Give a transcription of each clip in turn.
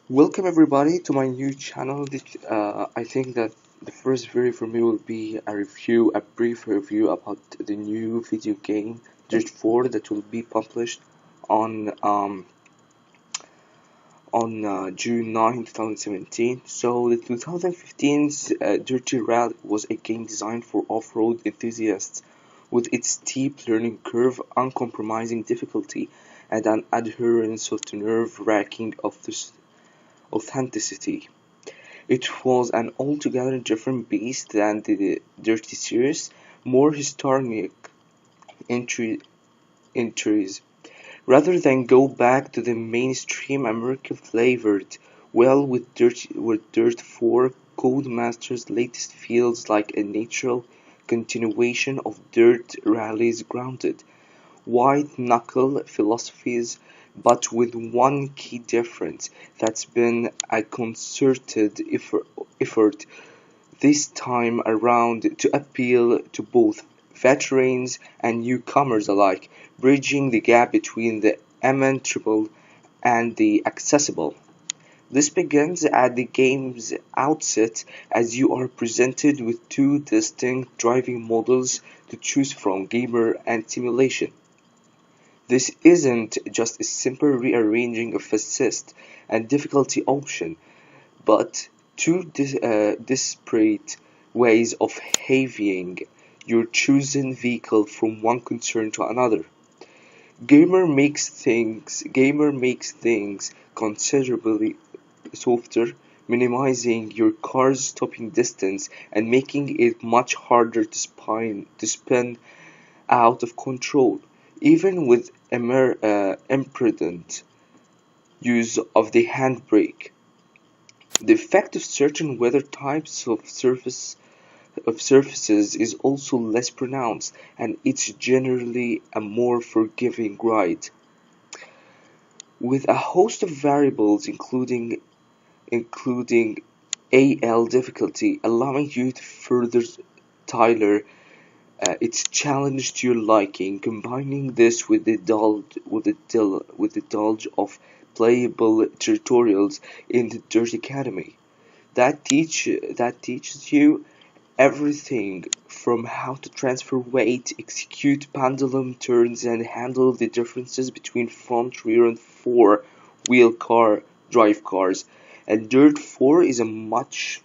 Welcome everybody to my new channel. I think that the first video for me will be a brief review about the new video game Dirt 4 that will be published on June 9, 2017. So the 2015's Dirty Rally was a game designed for off-road enthusiasts with its steep learning curve, uncompromising difficulty, and an adherence to nerve-wracking authenticity. It was an altogether different beast than the Dirty series, more historic entry entries. Rather than go back to the mainstream American flavored well with Dirt 4, Codemasters' latest feels like a natural continuation of Dirt Rally's grounded, white-knuckle philosophies, but with one key difference: that's been a concerted effort this time around to appeal to both veterans and newcomers alike, bridging the gap between the immeasurable and the accessible. This begins at the game's outset as you are presented with two distinct driving models to choose from: gamer and simulation. This isn't just a simple rearranging of assist and difficulty option, but two disparate ways of having your chosen vehicle from one concern to another. Gamer makes things considerably softer, minimizing your car's stopping distance and making it much harder to spin out of control, even with imprudent use of the handbrake. The effect of certain weather types of surfaces is also less pronounced, and it's generally a more forgiving ride, with a host of variables including AL difficulty, allowing you to further tailor its challenge to your liking. Combining this with the dulge of playable tutorials in the Dirt Academy that teaches you everything from how to transfer weight, execute pendulum turns, and handle the differences between front, rear, and four-wheel drive cars. And Dirt 4 is a much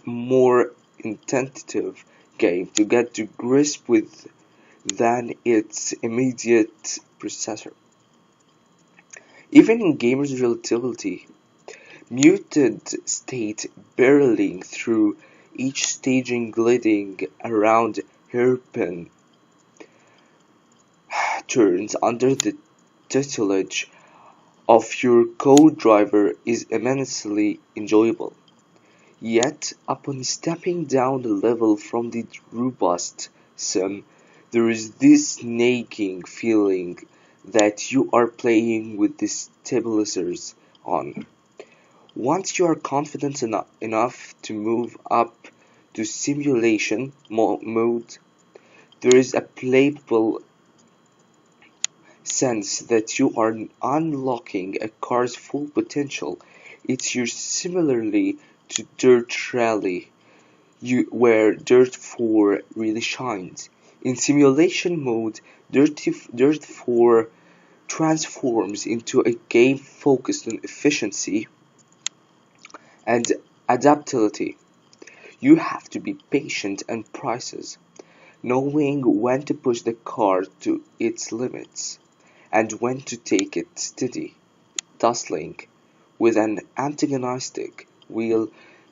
more intensive game to get to grips with than its immediate processor. Even in gamers' relativity muted state, barreling through each staging gliding around hairpin turns under the tutelage of your co-driver is immensely enjoyable. Yet, upon stepping down a level from the robust sim, there is this nagging feeling that you are playing with the stabilizers on. Once you are confident enough to move up to simulation mode, there is a playful sense that you are unlocking a car's full potential. It's your similarly to Dirt Rally, where Dirt 4 really shines. In simulation mode, Dirt 4 transforms into a game focused on efficiency and adaptability. You have to be patient and precise, knowing when to push the car to its limits and when to take it steady, tussling with an antagonistic wheel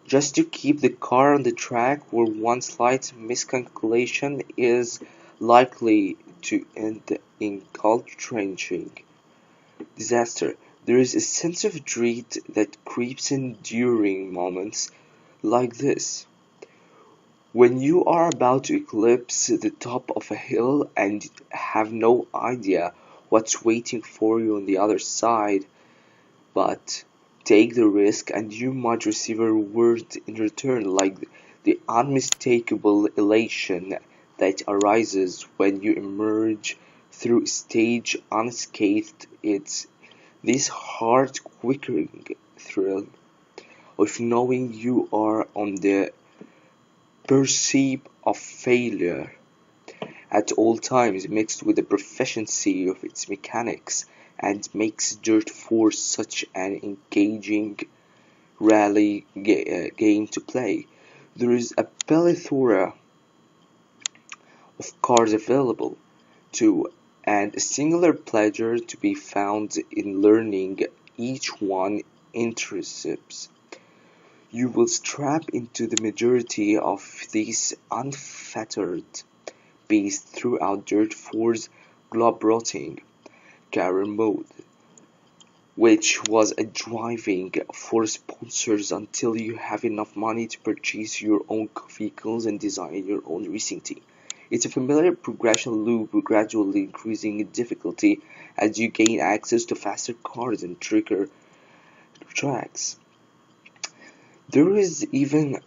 just to keep the car on the track where one slight miscalculation is likely to end in gut-wrenching disaster. There is a sense of dread that creeps in during moments like this, when you are about to eclipse the top of a hill and have no idea what's waiting for you on the other side, but take the risk and you might receive a reward in return, like the unmistakable elation that arises when you emerge through a stage unscathed. It's This heart-quickening thrill of knowing you are on the precipice of failure at all times, mixed with the proficiency of its mechanics, and makes Dirt 4 such an engaging rally game to play. There is a plethora of cars available, too, and a singular pleasure to be found in learning each one interests. You will strap into the majority of these unfettered beasts throughout Dirt 4's globe-trotting career mode, which was a driving force sponsors until you have enough money to purchase your own vehicles and design your own racing team. It's a familiar progression loop, gradually increasing in difficulty as you gain access to faster cars and trickier tracks. There is even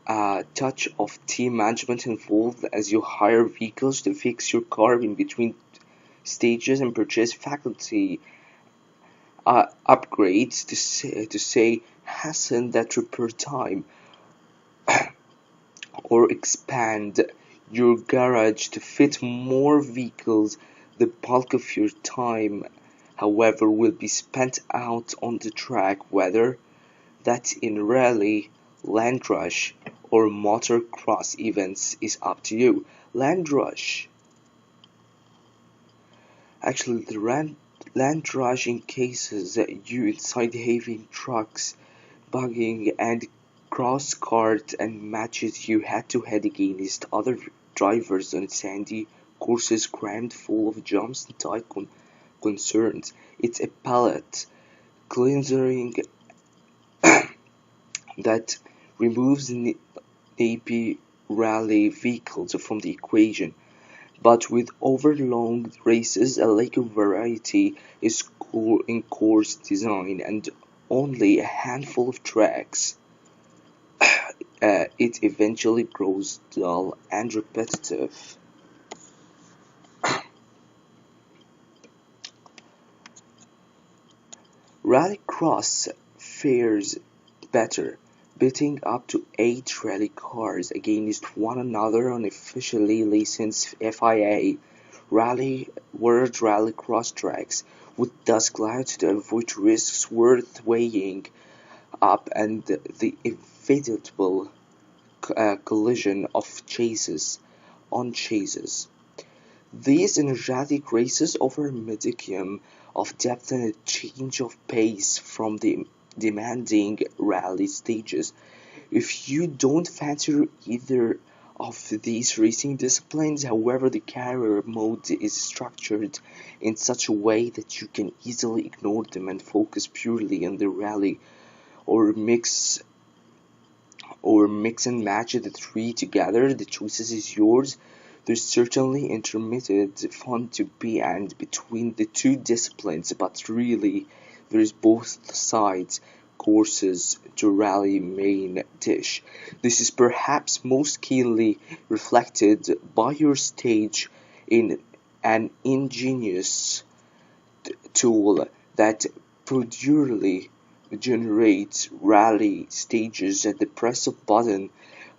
a touch of team management involved as you hire vehicles to fix your car in between stages and purchase faculty upgrades to say hasten that repair time or expand your garage to fit more vehicles. The bulk of your time, however, will be spent out on the track, whether that's in rally, land rush, or motocross events is up to you. Land rush. Actually, the land rush encases you inside heavy trucks, bugging and cross kart and matches you head to head against other drivers on sandy courses crammed full of jumps and tight concerns. It's a palate cleansing that removes nappy rally vehicles from the equation. But with overlong races, a lack of variety is in course design and only a handful of tracks, it eventually grows dull and repetitive. Rallycross fares better, pitting up to 8 rally cars against one another on officially licensed FIA World Rallycross tracks, with dust clouds to avoid risks worth weighing up and the inevitable collision of chases. These energetic races offer a modicum of depth and a change of pace from the demanding rally stages. If you don't fancy either of these racing disciplines, however, the career mode is structured in such a way that you can easily ignore them and focus purely on the rally or mix and match the three together. The choice is yours. There's certainly intermittent fun to be and between the two disciplines, but really there's both sides courses to rally main dish. This is perhaps most keenly reflected by your stage in an ingenious tool that procedurally generates rally stages at the press of button.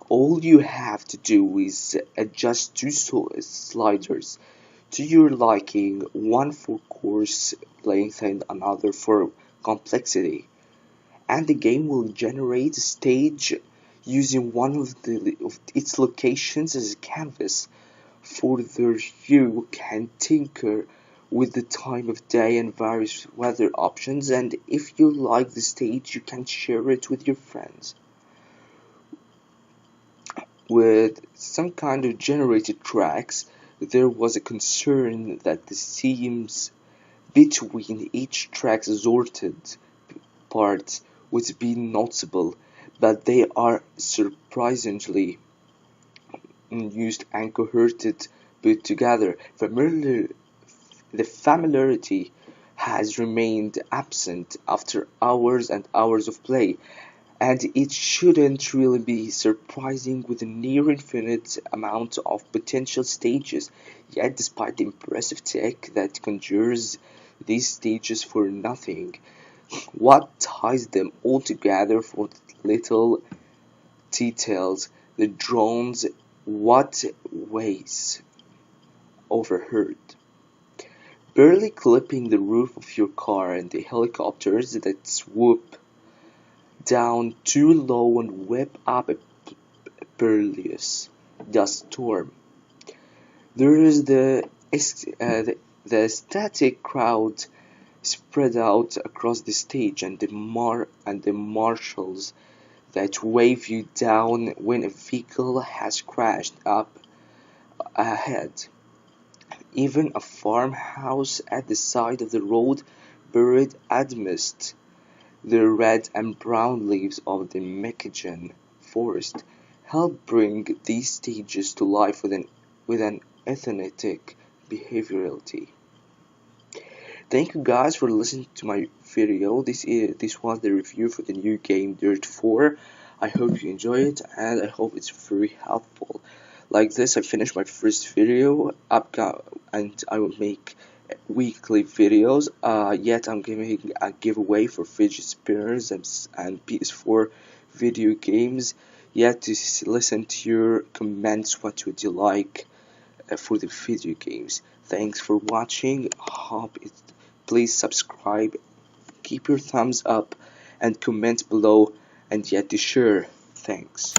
All you have to do is adjust two sliders to your liking, one for course length and another for complexity, and the game will generate a stage using one of its locations as a canvas. Further, you can tinker with the time of day and various weather options, and if you like the stage, you can share it with your friends. With some kind of generated tracks, there was a concern that the seams between each track's assorted parts would be noticeable, but they are surprisingly used and coherent put together. The familiarity has remained absent after hours and hours of play, and it shouldn't really be surprising with a near infinite amount of potential stages. Yet, despite the impressive tech that conjures these stages for nothing. What ties them all together for the little details, the drones, what ways overheard, barely clipping the roof of your car, and the helicopters that swoop down too low and whip up a perilous dust storm. There is the static crowd spread out across the stage, and the marshals that wave you down when a vehicle has crashed up ahead. Even a farmhouse at the side of the road, buried amidst the red and brown leaves of the Mexican forest, help bring these stages to life with an authentic behaviorality. Thank you guys for listening to my video. This was the review for the new game Dirt 4. I hope you enjoy it, and I hope it's very helpful. Like this, I finished my first video and I will make weekly videos. Yet I'm giving a giveaway for fidget spinners and PS4 video games. Yet to listen to your comments. What would you like for the video games? Thanks for watching. Please subscribe, keep your thumbs up, and comment below, and yet to share. Thanks.